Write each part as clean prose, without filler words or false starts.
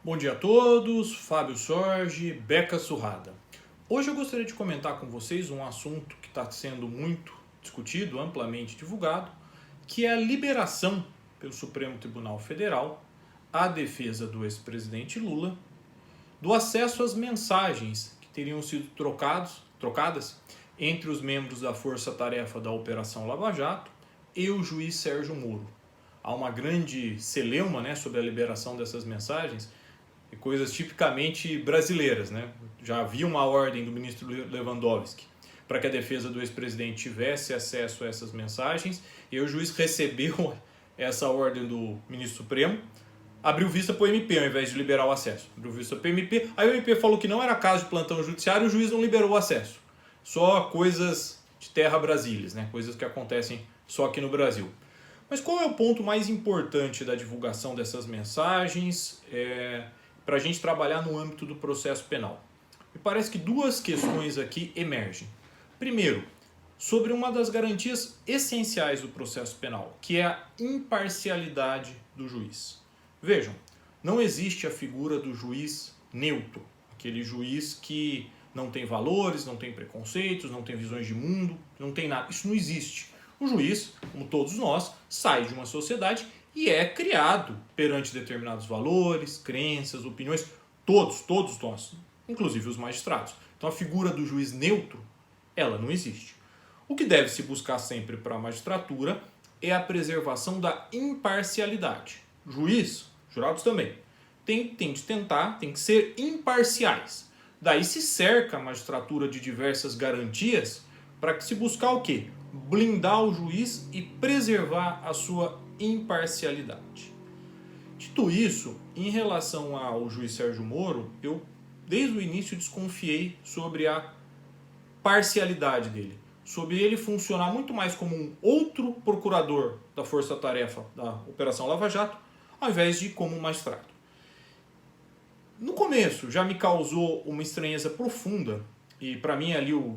Bom dia a todos, Fábio Sorge, Beca Surrada. Hoje eu gostaria de comentar com vocês um assunto que está sendo muito discutido, amplamente divulgado, que é a liberação pelo Supremo Tribunal Federal à defesa do ex-presidente Lula do acesso às mensagens que teriam sido trocadas entre os membros da Força-Tarefa da Operação Lava Jato e o juiz Sérgio Moro. Há uma grande celeuma, sobre a liberação dessas mensagens e coisas tipicamente brasileiras. Já havia uma ordem do ministro Lewandowski para que a defesa do ex-presidente tivesse acesso a essas mensagens e o juiz recebeu essa ordem do ministro Supremo, abriu vista para o MP ao invés de liberar o acesso. Abriu vista para o MP, aí o MP falou que não era caso de plantão judiciário e o juiz não liberou o acesso. Só coisas de terra brasileiras, coisas que acontecem só aqui no Brasil. Mas qual é o ponto mais importante da divulgação dessas mensagens para a gente trabalhar no âmbito do processo penal? Me parece que duas questões aqui emergem. Primeiro, sobre uma das garantias essenciais do processo penal, que é a imparcialidade do juiz. Vejam, não existe a figura do juiz neutro, aquele juiz que não tem valores, não tem preconceitos, não tem visões de mundo, não tem nada. Isso não existe. O juiz, como todos nós, sai de uma sociedade e é criado perante determinados valores, crenças, opiniões, todos nós, inclusive os magistrados. Então a figura do juiz neutro, ela não existe. O que deve se buscar sempre para a magistratura é a preservação da imparcialidade. Juiz, jurados também, tem que ser imparciais. Daí se cerca a magistratura de diversas garantias para que se buscar o quê? Blindar o juiz e preservar a sua imparcialidade. Dito isso, em relação ao juiz Sérgio Moro, eu desde o início desconfiei sobre a parcialidade dele, sobre ele funcionar muito mais como um outro procurador da Força-Tarefa da Operação Lava Jato, ao invés de como um magistrado. No começo já me causou uma estranheza profunda, e para mim ali o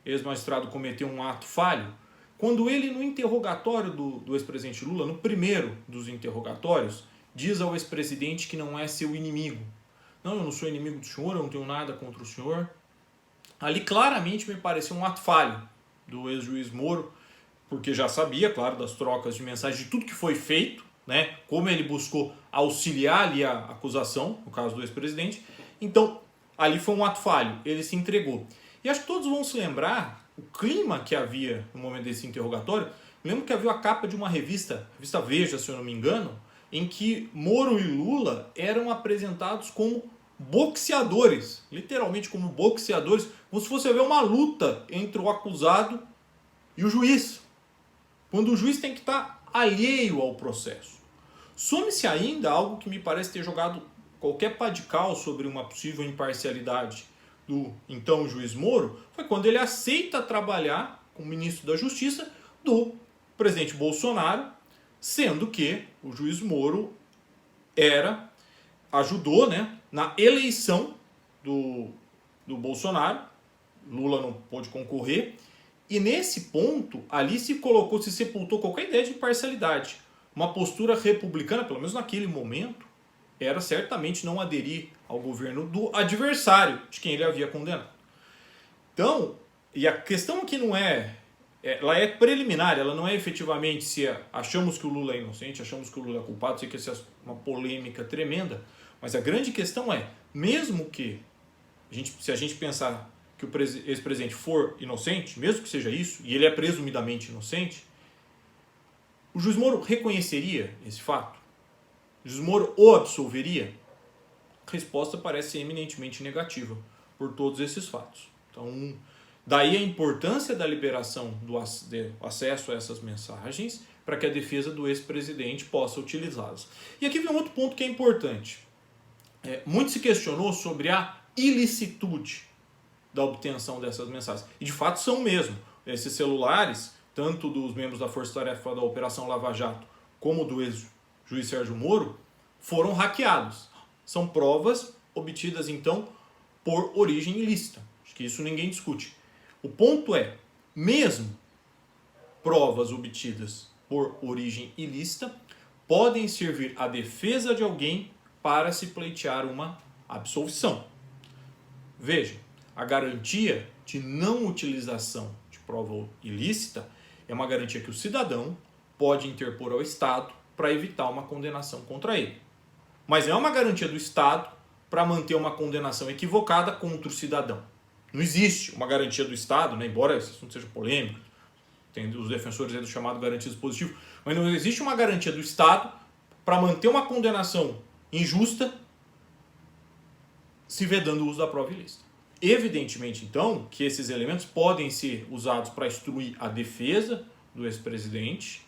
ex-magistrado cometeu um ato falho, quando ele no interrogatório do ex-presidente Lula, no primeiro dos interrogatórios, diz ao ex-presidente que não é seu inimigo. Não, eu não sou inimigo do senhor, eu não tenho nada contra o senhor. Ali claramente me pareceu um ato falho do ex-juiz Moro, porque já sabia, claro, das trocas de mensagens, de tudo que foi feito, como ele buscou auxiliar ali a acusação, no caso do ex-presidente. Então, ali foi um ato falho, ele se entregou. E acho que todos vão se lembrar o clima que havia no momento desse interrogatório. Eu lembro que havia a capa de uma revista Veja, se eu não me engano, em que Moro e Lula eram apresentados como boxeadores, literalmente como boxeadores, como se fosse haver uma luta entre o acusado e o juiz, quando o juiz tem que estar alheio ao processo. Some-se ainda algo que me parece ter jogado qualquer pá de cal sobre uma possível imparcialidade do então juiz Moro, foi quando ele aceita trabalhar como ministro da Justiça do presidente Bolsonaro, sendo que o juiz Moro ajudou na eleição do Bolsonaro. Lula não pôde concorrer, e nesse ponto ali se sepultou qualquer ideia de imparcialidade. Uma postura republicana, pelo menos naquele momento, era certamente não aderir ao governo do adversário de quem ele havia condenado. Então, e a questão aqui não ela é preliminar, ela não é efetivamente se achamos que o Lula é inocente, achamos que o Lula é culpado, sei que essa é uma polêmica tremenda, mas a grande questão é, mesmo que, se a gente pensar que o ex-presidente for inocente, mesmo que seja isso, e ele é presumidamente inocente, o juiz Moro reconheceria esse fato? O juiz Moro o absolveria? A resposta parece eminentemente negativa por todos esses fatos. Então, daí a importância da liberação do acesso a essas mensagens para que a defesa do ex-presidente possa utilizá-las. E aqui vem um outro ponto que é importante. Muito se questionou sobre a ilicitude da obtenção dessas mensagens. E de fato são mesmo. Esses celulares, tanto dos membros da Força-Tarefa da Operação Lava Jato como do ex-juiz Sérgio Moro, foram hackeados. São provas obtidas então por origem ilícita. Acho que isso ninguém discute. O ponto é, mesmo provas obtidas por origem ilícita podem servir à defesa de alguém para se pleitear uma absolvição. Veja, a garantia de não utilização de prova ilícita é uma garantia que o cidadão pode interpor ao Estado para evitar uma condenação contra ele. Mas não é uma garantia do Estado para manter uma condenação equivocada contra o cidadão. Não existe uma garantia do Estado, né, embora esse assunto seja polêmico, tem os defensores do chamado garantia dispositivo, mas não existe uma garantia do Estado para manter uma condenação injusta se vedando o uso da prova ilícita. Evidentemente, então, que esses elementos podem ser usados para instruir a defesa do ex-presidente,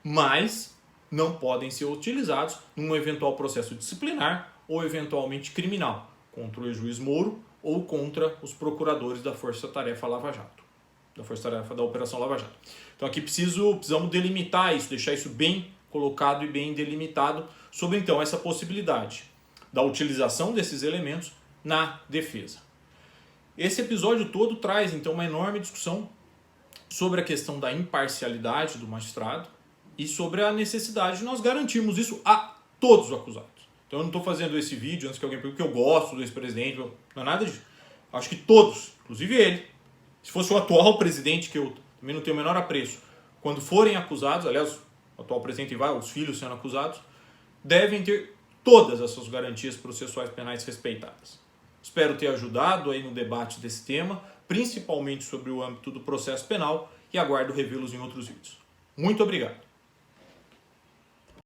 mas não podem ser utilizados num eventual processo disciplinar ou eventualmente criminal contra o ex-juiz Moro ou contra os procuradores da Força Tarefa Lava Jato, da Força Tarefa da Operação Lava Jato. Então aqui precisamos delimitar isso, deixar isso bem colocado e bem delimitado sobre então essa possibilidade da utilização desses elementos na defesa. Esse episódio todo traz então uma enorme discussão sobre a questão da imparcialidade do magistrado e sobre a necessidade de nós garantirmos isso a todos os acusados. Então eu não estou fazendo esse vídeo antes que alguém pergunte que eu gosto do ex-presidente, não é nada disso. Acho que todos, inclusive ele, se fosse o atual presidente, que eu também não tenho o menor apreço, quando forem acusados, aliás, o atual presidente vai, os filhos sendo acusados, devem ter todas as suas garantias processuais penais respeitadas. Espero ter ajudado aí no debate desse tema, principalmente sobre o âmbito do processo penal, e aguardo revê-los em outros vídeos. Muito obrigado.